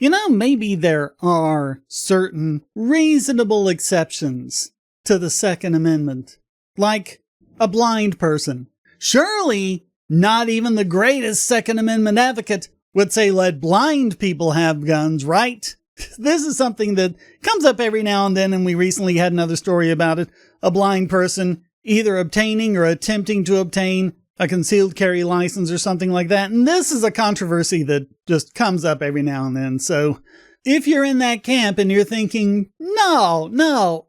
Maybe there are certain reasonable exceptions to the Second Amendment, like a blind person. Surely, not even the greatest Second Amendment advocate would say let blind people have guns, right? This is something that comes up every now and then, and we recently had another story about it. A blind person either obtaining or attempting to obtain a concealed carry license or something like that. And this is a controversy that just comes up every now and then. So if you're in that camp and you're thinking, no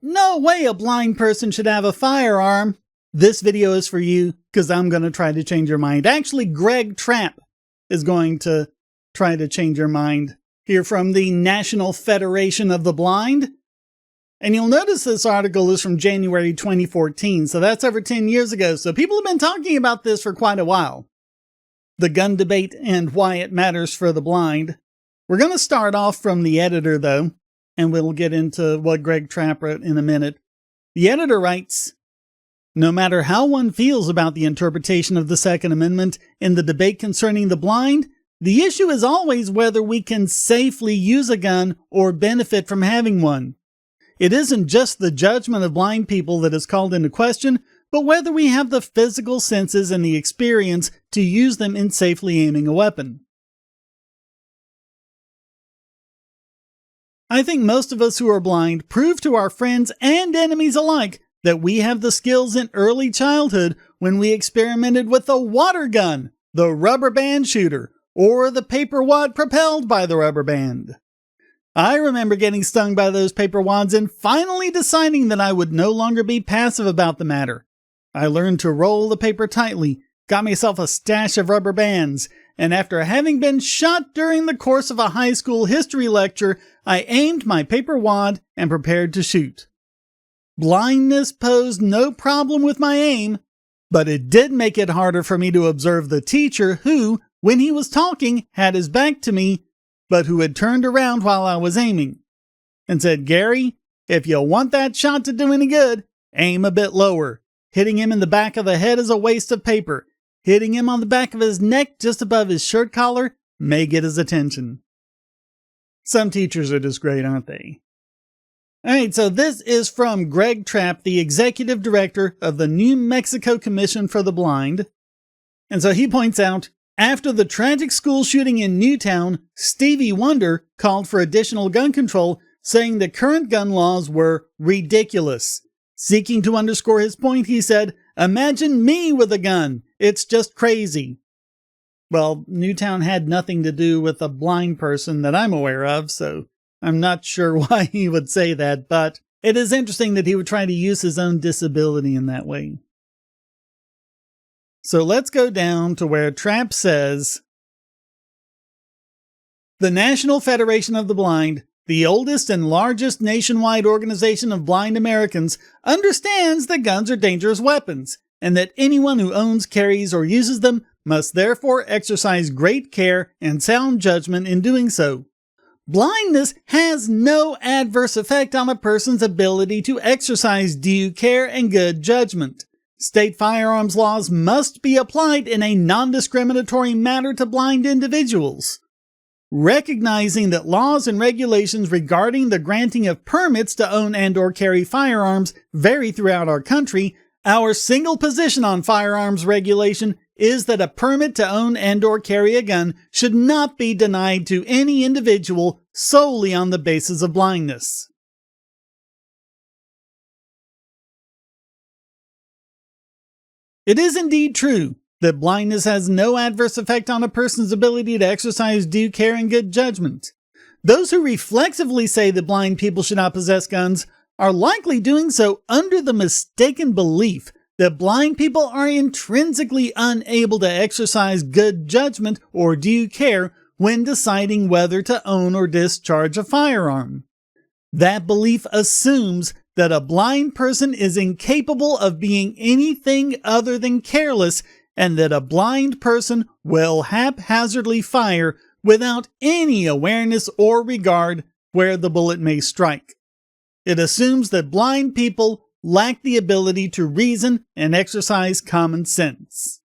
way a blind person should have a firearm, this video is for you, because I'm going to try to change your mind. Actually, Greg Trapp is going to try to change your mind here from the National Federation of the Blind. And you'll notice this article is from January 2014, so that's over 10 years ago. So people have been talking about this for quite a while. The gun debate and why it matters for the blind. We're going to start off from the editor, though, and we'll get into what Greg Trapp wrote in a minute. The editor writes, "No matter how one feels about the interpretation of the Second Amendment in the debate concerning the blind, the issue is always whether we can safely use a gun or benefit from having one. It isn't just the judgment of blind people that is called into question, but whether we have the physical senses and the experience to use them in safely aiming a weapon. I think most of us who are blind prove to our friends and enemies alike that we have the skills in early childhood when we experimented with the water gun, the rubber band shooter, or the paper wad propelled by the rubber band. I remember getting stung by those paper wads and finally deciding that I would no longer be passive about the matter. I learned to roll the paper tightly, got myself a stash of rubber bands, and after having been shot during the course of a high school history lecture, I aimed my paper wad and prepared to shoot. Blindness posed no problem with my aim, but it did make it harder for me to observe the teacher who, when he was talking, had his back to me, but who had turned around while I was aiming, and said, 'Gary, if you want that shot to do any good, aim a bit lower. Hitting him in the back of the head is a waste of paper. Hitting him on the back of his neck just above his shirt collar may get his attention.'" Some teachers are just great, aren't they? Alright, so this is from Greg Trapp, the executive director of the New Mexico Commission for the Blind. And so he points out, after the tragic school shooting in Newtown, Stevie Wonder called for additional gun control, saying the current gun laws were ridiculous. Seeking to underscore his point, he said, "Imagine me with a gun. It's just crazy." Well, Newtown had nothing to do with a blind person that I'm aware of, so I'm not sure why he would say that, but it is interesting that he would try to use his own disability in that way. So let's go down to where Trapp says, "The National Federation of the Blind, the oldest and largest nationwide organization of blind Americans, understands that guns are dangerous weapons, and that anyone who owns, carries, or uses them must therefore exercise great care and sound judgment in doing so. Blindness has no adverse effect on a person's ability to exercise due care and good judgment. State firearms laws must be applied in a non-discriminatory manner to blind individuals. Recognizing that laws and regulations regarding the granting of permits to own and/or carry firearms vary throughout our country, our single position on firearms regulation is that a permit to own and/or carry a gun should not be denied to any individual solely on the basis of blindness." It is indeed true that blindness has no adverse effect on a person's ability to exercise due care and good judgment. Those who reflexively say that blind people should not possess guns are likely doing so under the mistaken belief that blind people are intrinsically unable to exercise good judgment or due care when deciding whether to own or discharge a firearm. That belief assumes that a blind person is incapable of being anything other than careless, and that a blind person will haphazardly fire without any awareness or regard where the bullet may strike. It assumes that blind people lack the ability to reason and exercise common sense.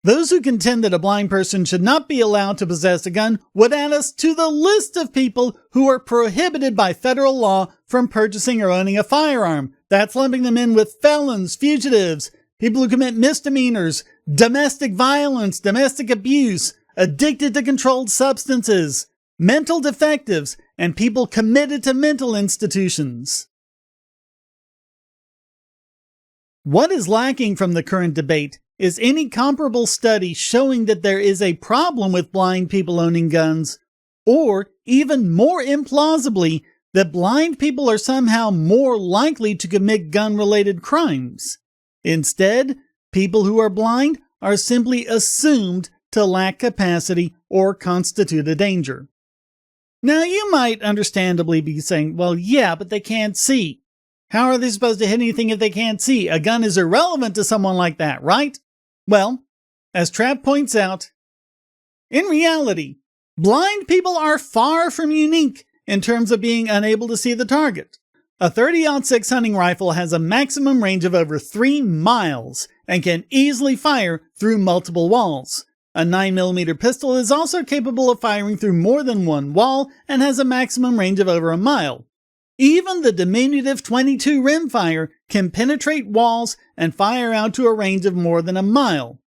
Those who contend that a blind person should not be allowed to possess a gun would add us to the list of people who are prohibited by federal law from purchasing or owning a firearm. That's lumping them in with felons, fugitives, people who commit misdemeanors, domestic violence, domestic abuse, addicted to controlled substances, mental defectives, and people committed to mental institutions. What is lacking from the current debate is any comparable study showing that there is a problem with blind people owning guns, or, even more implausibly, that blind people are somehow more likely to commit gun-related crimes. Instead, people who are blind are simply assumed to lack capacity or constitute a danger. Now, you might understandably be saying, well, yeah, but they can't see. How are they supposed to hit anything if they can't see? A gun is irrelevant to someone like that, right? Well, as Trapp points out, in reality, blind people are far from unique in terms of being unable to see the target. A .30-06 hunting rifle has a maximum range of over 3 miles and can easily fire through multiple walls. A 9mm pistol is also capable of firing through more than one wall and has a maximum range of over a mile. Even the diminutive .22 rimfire can penetrate walls and fire out to a range of more than a mile.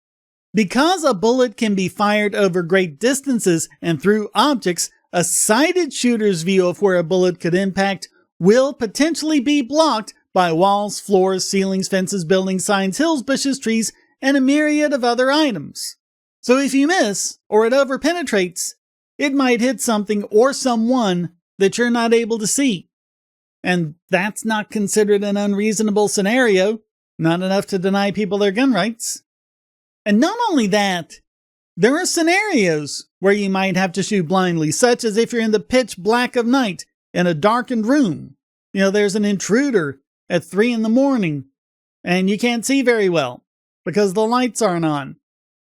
Because a bullet can be fired over great distances and through objects, a sighted shooter's view of where a bullet could impact will potentially be blocked by walls, floors, ceilings, fences, buildings, signs, hills, bushes, trees, and a myriad of other items. So if you miss, or it overpenetrates, it might hit something or someone that you're not able to see. And that's not considered an unreasonable scenario, not enough to deny people their gun rights. And not only that, there are scenarios where you might have to shoot blindly, such as if you're in the pitch black of night in a darkened room. There's an intruder at 3 a.m, and you can't see very well because the lights aren't on,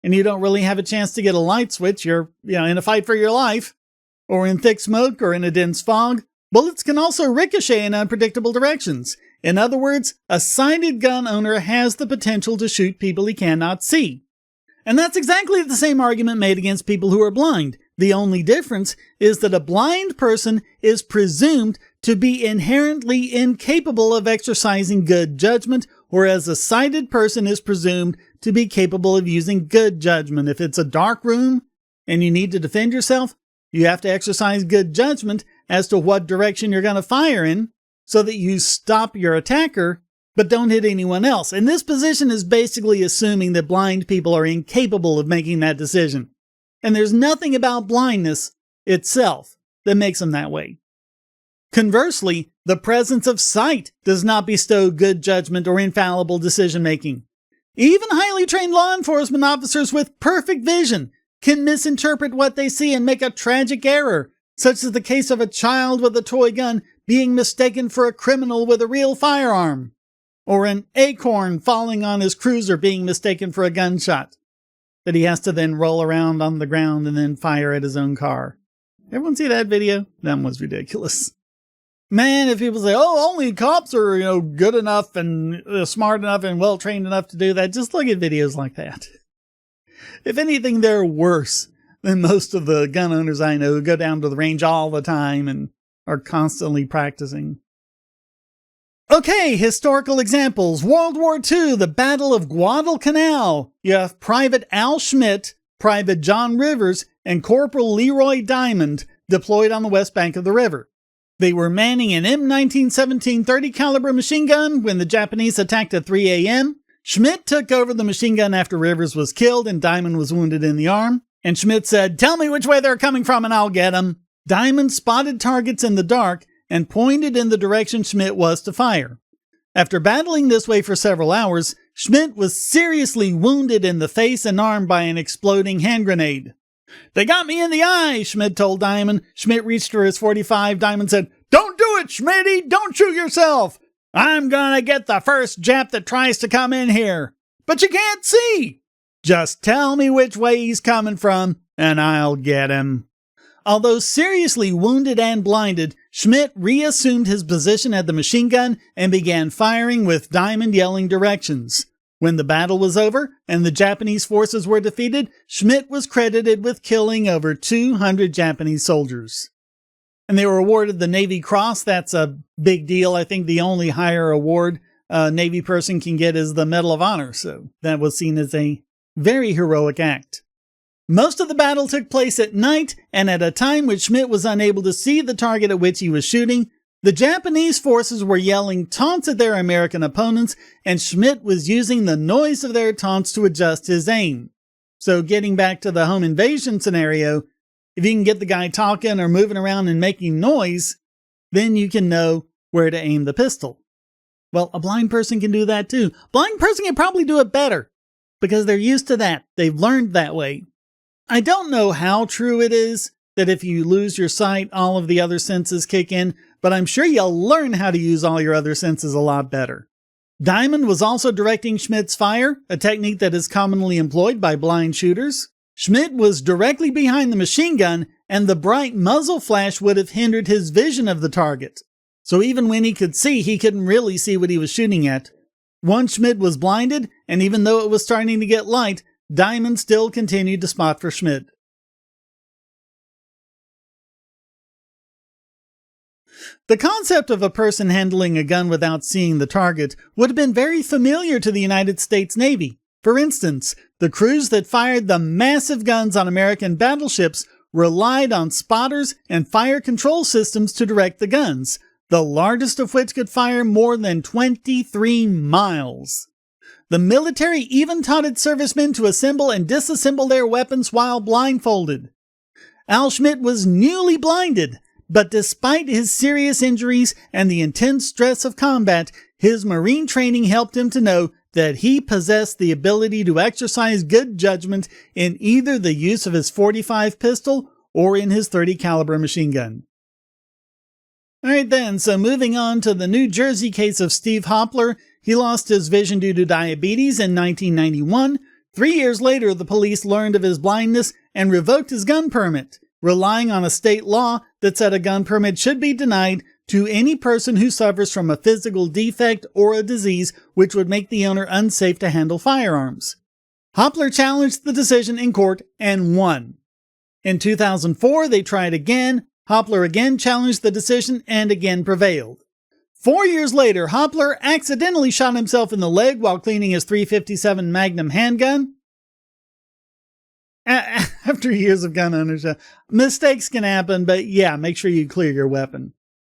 and you don't really have a chance to get a light switch. You're, in a fight for your life, or in thick smoke, or in a dense fog. Bullets can also ricochet in unpredictable directions. In other words, a sighted gun owner has the potential to shoot people he cannot see. And that's exactly the same argument made against people who are blind. The only difference is that a blind person is presumed to be inherently incapable of exercising good judgment, whereas a sighted person is presumed to be capable of using good judgment. If it's a dark room and you need to defend yourself, you have to exercise good judgment as to what direction you're going to fire in so that you stop your attacker but don't hit anyone else. And this position is basically assuming that blind people are incapable of making that decision. And there's nothing about blindness itself that makes them that way. Conversely, the presence of sight does not bestow good judgment or infallible decision-making. Even highly trained law enforcement officers with perfect vision can misinterpret what they see and make a tragic error, such as the case of a child with a toy gun being mistaken for a criminal with a real firearm, or an acorn falling on his cruiser being mistaken for a gunshot that he has to then roll around on the ground and then fire at his own car. Everyone see that video? That was ridiculous. Man, if people say, oh, only cops are, good enough and smart enough and well-trained enough to do that, just look at videos like that. If anything, they're worse than most of the gun owners I know who go down to the range all the time and are constantly practicing. Okay, historical examples. World War II, the Battle of Guadalcanal. You have Private Al Schmidt, Private John Rivers, and Corporal Leroy Diamond deployed on the west bank of the river. They were manning an M1917 30 caliber machine gun when the Japanese attacked at 3 a.m. Schmidt took over the machine gun after Rivers was killed and Diamond was wounded in the arm. And Schmidt said, "Tell me which way they're coming from and I'll get them." Diamond spotted targets in the dark and pointed in the direction Schmidt was to fire. After battling this way for several hours, Schmidt was seriously wounded in the face and arm by an exploding hand grenade. "They got me in the eye," Schmidt told Diamond. Schmidt reached for his .45. Diamond said, "Don't do it, Schmitty! Don't shoot yourself! I'm gonna get the first Jap that tries to come in here. But you can't see! Just tell me which way he's coming from, and I'll get him." Although seriously wounded and blinded, Schmidt reassumed his position at the machine gun and began firing with Diamond yelling directions. When the battle was over and the Japanese forces were defeated, Schmidt was credited with killing over 200 Japanese soldiers. And they were awarded the Navy Cross. That's a big deal. I think the only higher award a Navy person can get is the Medal of Honor. So that was seen as a very heroic act. Most of the battle took place at night and at a time when Schmidt was unable to see the target at which he was shooting. The Japanese forces were yelling taunts at their American opponents, and Schmidt was using the noise of their taunts to adjust his aim. So getting back to the home invasion scenario, if you can get the guy talking or moving around and making noise, then you can know where to aim the pistol. Well, a blind person can do that too. Blind person can probably do it better because they're used to that. They've learned that way. I don't know how true it is that if you lose your sight, all of the other senses kick in, but I'm sure you'll learn how to use all your other senses a lot better. Diamond was also directing Schmidt's fire, a technique that is commonly employed by blind shooters. Schmidt was directly behind the machine gun, and the bright muzzle flash would have hindered his vision of the target. So even when he could see, he couldn't really see what he was shooting at. Once Schmidt was blinded, and even though it was starting to get light, Diamond still continued to spot for Schmidt. The concept of a person handling a gun without seeing the target would have been very familiar to the United States Navy. For instance, the crews that fired the massive guns on American battleships relied on spotters and fire control systems to direct the guns, the largest of which could fire more than 23 miles. The military even taught its servicemen to assemble and disassemble their weapons while blindfolded. Al Schmidt was newly blinded, but despite his serious injuries and the intense stress of combat, his Marine training helped him to know that he possessed the ability to exercise good judgment in either the use of his .45 pistol or in his .30 caliber machine gun. Alright then, so moving on to the New Jersey case of Steve Hopler. He lost his vision due to diabetes in 1991. 3 years later, the police learned of his blindness and revoked his gun permit, relying on a state law that said a gun permit should be denied to any person who suffers from a physical defect or a disease which would make the owner unsafe to handle firearms. Hopler challenged the decision in court and won. In 2004, they tried again. Hopler again challenged the decision and again prevailed. 4 years later, Hopler accidentally shot himself in the leg while cleaning his .357 Magnum handgun. After years of gun ownership, mistakes can happen, but yeah, make sure you clear your weapon.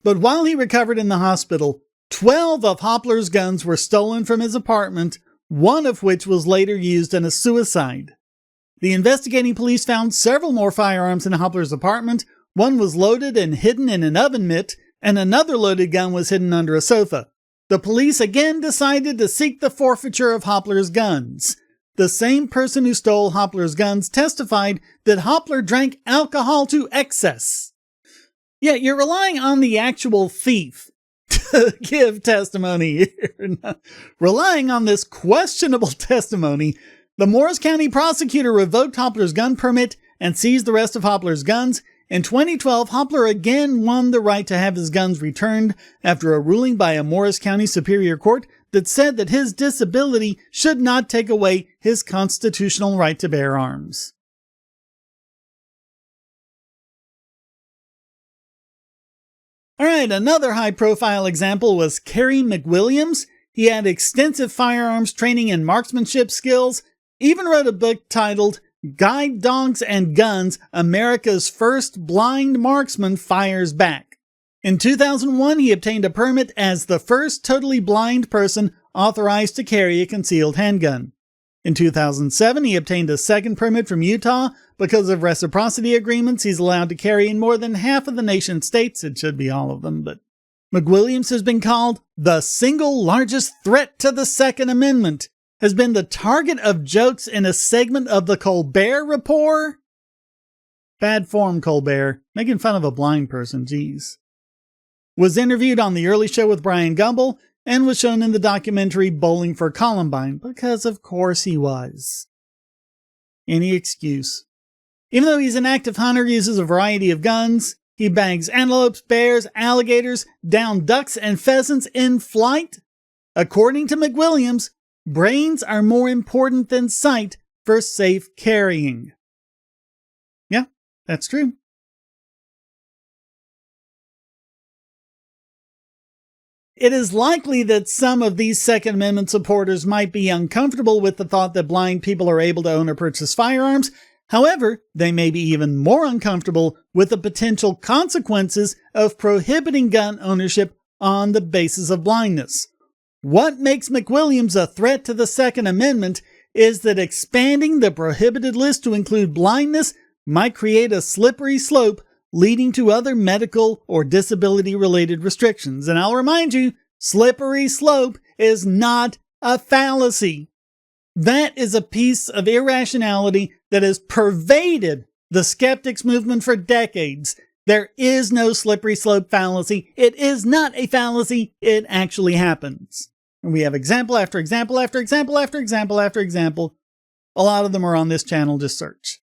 But while he recovered in the hospital, 12 of Hopler's guns were stolen from his apartment, one of which was later used in a suicide. The investigating police found several more firearms in Hopler's apartment. One was loaded and hidden in an oven mitt, and another loaded gun was hidden under a sofa. The police again decided to seek the forfeiture of Hopler's guns. The same person who stole Hopler's guns testified that Hopler drank alcohol to excess. Yeah, you're relying on the actual thief to give testimony here. Relying on this questionable testimony, the Morris County prosecutor revoked Hopler's gun permit and seized the rest of Hopler's guns. In 2012, Hopler again won the right to have his guns returned after a ruling by a Morris County Superior Court that said that his disability should not take away his constitutional right to bear arms. Alright, another high-profile example was Kerry McWilliams. He had extensive firearms training and marksmanship skills, even wrote a book titled Guide Dogs and Guns, America's First Blind Marksman Fires Back. In 2001, he obtained a permit as the first totally blind person authorized to carry a concealed handgun. In 2007, he obtained a second permit from Utah. Because of reciprocity agreements, he's allowed to carry in more than half of the nation's states. It should be all of them, but McWilliams has been called the single largest threat to the Second Amendment, has been the target of jokes in a segment of the Colbert Report. Bad form, Colbert. Making fun of a blind person, geez. Was interviewed on The Early Show with Brian Gumbel, and was shown in the documentary Bowling for Columbine, because of course he was. Any excuse. Even though he's an active hunter, uses a variety of guns. He bags antelopes, bears, alligators, down ducks, and pheasants in flight. According to McWilliams, brains are more important than sight for safe carrying. Yeah, that's true. It is likely that some of these Second Amendment supporters might be uncomfortable with the thought that blind people are able to own or purchase firearms. However, they may be even more uncomfortable with the potential consequences of prohibiting gun ownership on the basis of blindness. What makes McWilliams a threat to the Second Amendment is that expanding the prohibited list to include blindness might create a slippery slope leading to other medical or disability-related restrictions. And I'll remind you, slippery slope is not a fallacy. That is a piece of irrationality that has pervaded the skeptics movement for decades. There is no slippery slope fallacy. It is not a fallacy. It actually happens. And we have example after example after example after example after example. A lot of them are on this channel. Just search.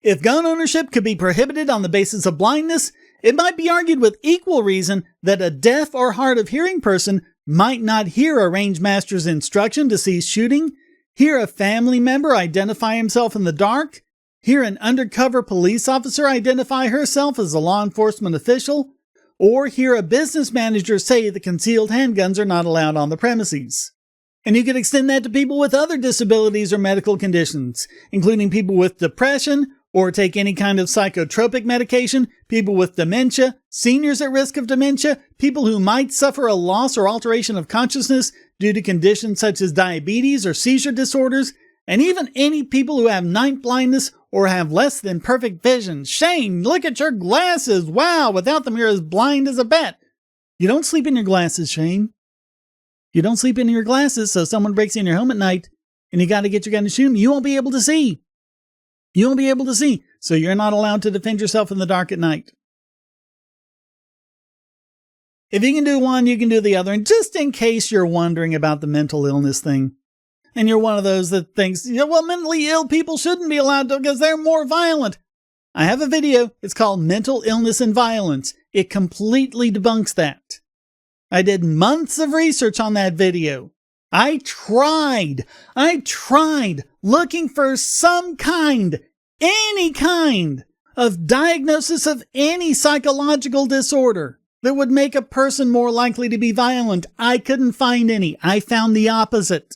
If gun ownership could be prohibited on the basis of blindness, it might be argued with equal reason that a deaf or hard of hearing person might not hear a rangemaster's instruction to cease shooting, hear a family member identify himself in the dark, hear an undercover police officer identify herself as a law enforcement official, or hear a business manager say that concealed handguns are not allowed on the premises. And you could extend that to people with other disabilities or medical conditions, including people with depression, or take any kind of psychotropic medication, people with dementia, seniors at risk of dementia, people who might suffer a loss or alteration of consciousness due to conditions such as diabetes or seizure disorders, and even any people who have night blindness or have less than perfect vision. Shane, look at your glasses. Wow, without them you're as blind as a bat. You don't sleep in your glasses, Shane. You don't sleep in your glasses, so someone breaks in your home at night and you got to get your gun to shoot them. You won't be able to see. You won't be able to see, so you're not allowed to defend yourself in the dark at night. If you can do one, you can do the other. And just in case you're wondering about the mental illness thing, and you're one of those that thinks, well, mentally ill people shouldn't be allowed to because they're more violent. I have a video. It's called Mental Illness and Violence. It completely debunks that. I did months of research on that video. I tried looking for some kind, any kind of diagnosis of any psychological disorder that would make a person more likely to be violent. I couldn't find any. I found the opposite.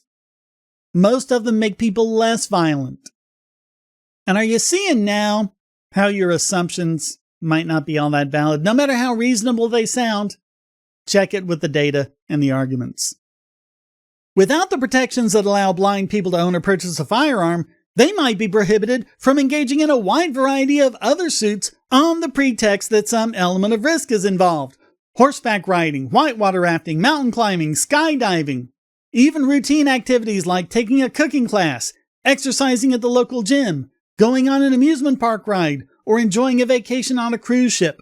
Most of them make people less violent. And are you seeing now how your assumptions might not be all that valid? No matter how reasonable they sound, check it with the data and the arguments. Without the protections that allow blind people to own or purchase a firearm, they might be prohibited from engaging in a wide variety of other suits on the pretext that some element of risk is involved. Horseback riding, whitewater rafting, mountain climbing, skydiving, even routine activities like taking a cooking class, exercising at the local gym, going on an amusement park ride, or enjoying a vacation on a cruise ship.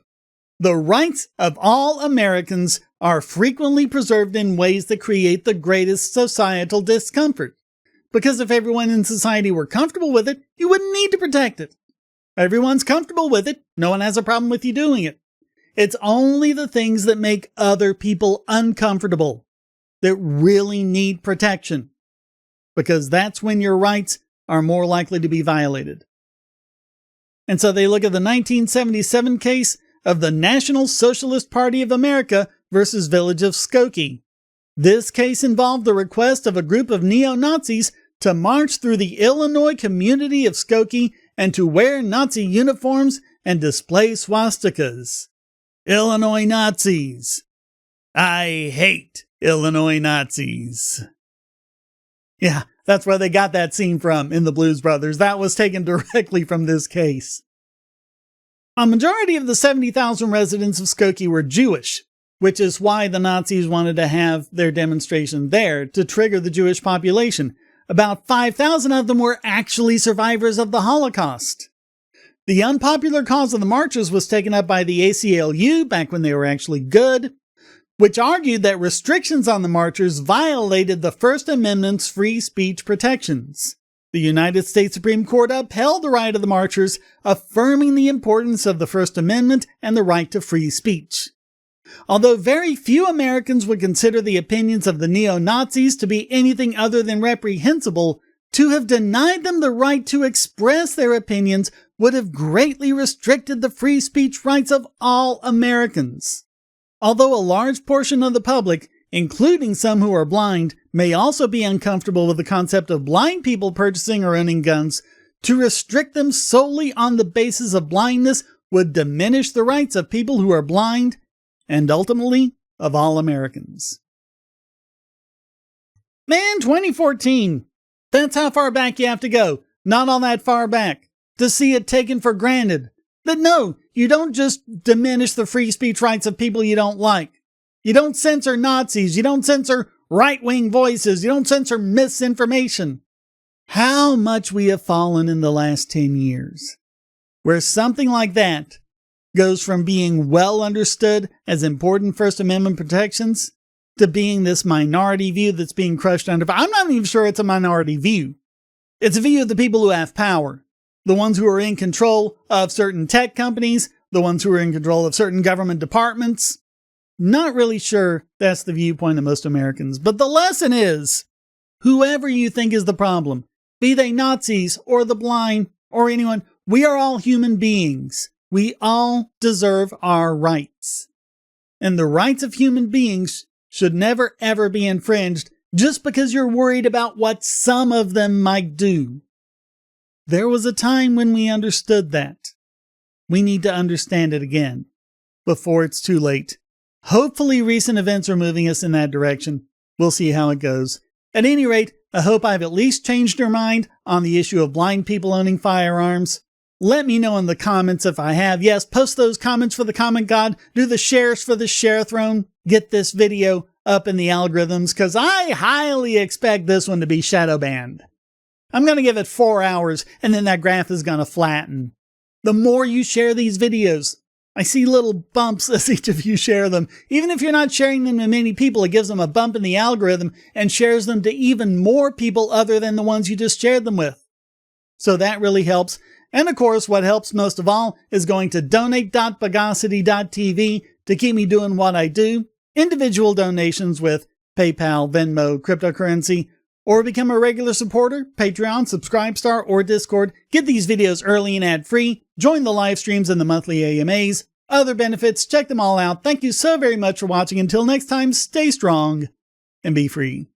The rights of all Americans are frequently preserved in ways that create the greatest societal discomfort. Because if everyone in society were comfortable with it, you wouldn't need to protect it. Everyone's comfortable with it. No one has a problem with you doing it. It's only the things that make other people uncomfortable that really need protection. Because that's when your rights are more likely to be violated. And so they look at the 1977 case of the National Socialist Party of America versus Village of Skokie. This case involved the request of a group of neo-Nazis to march through the Illinois community of Skokie and to wear Nazi uniforms and display swastikas. Illinois Nazis. I hate Illinois Nazis. Yeah, that's where they got that scene from in the Blues Brothers. That was taken directly from this case. A majority of the 70,000 residents of Skokie were Jewish, which is why the Nazis wanted to have their demonstration there to trigger the Jewish population. About 5,000 of them were actually survivors of the Holocaust. The unpopular cause of the marches was taken up by the ACLU back when they were actually good, which argued that restrictions on the marchers violated the First Amendment's free speech protections. The United States Supreme Court upheld the right of the marchers, affirming the importance of the First Amendment and the right to free speech. Although very few Americans would consider the opinions of the neo-Nazis to be anything other than reprehensible, to have denied them the right to express their opinions would have greatly restricted the free speech rights of all Americans. Although a large portion of the public, including some who are blind, may also be uncomfortable with the concept of blind people purchasing or owning guns, to restrict them solely on the basis of blindness would diminish the rights of people who are blind, and ultimately, of all Americans. Man, 2014. That's how far back you have to go. Not all that far back. To see it taken for granted. That no, you don't just diminish the free speech rights of people you don't like. You don't censor Nazis. You don't censor right-wing voices. You don't censor misinformation. How much we have fallen in the last 10 years. Where something like that goes from being well understood as important First Amendment protections to being this minority view that's being crushed under. I'm not even sure it's a minority view. It's a view of the people who have power. The ones who are in control of certain tech companies, the ones who are in control of certain government departments. Not really sure that's the viewpoint of most Americans. But the lesson is, whoever you think is the problem, be they Nazis or the blind or anyone, we are all human beings. We all deserve our rights. And the rights of human beings should never ever be infringed just because you're worried about what some of them might do. There was a time when we understood that. We need to understand it again before it's too late. Hopefully recent events are moving us in that direction. We'll see how it goes. At any rate, I hope I've at least changed your mind on the issue of blind people owning firearms. Let me know in the comments if I have. Yes, post those comments for the comment god. Do the shares for the share throne. Get this video up in the algorithms, because I highly expect this one to be shadow banned. I'm going to give it 4 hours, and then that graph is going to flatten. The more you share these videos, I see little bumps as each of you share them. Even if you're not sharing them to many people, it gives them a bump in the algorithm and shares them to even more people other than the ones you just shared them with. So that really helps. And of course, what helps most of all is going to donate.bogosity.tv to keep me doing what I do. Individual donations with PayPal, Venmo, cryptocurrency, or become a regular supporter, Patreon, Subscribestar, or Discord. Get these videos early and ad-free. Join the live streams and the monthly AMAs. Other benefits, check them all out. Thank you so very much for watching. Until next time, stay strong and be free.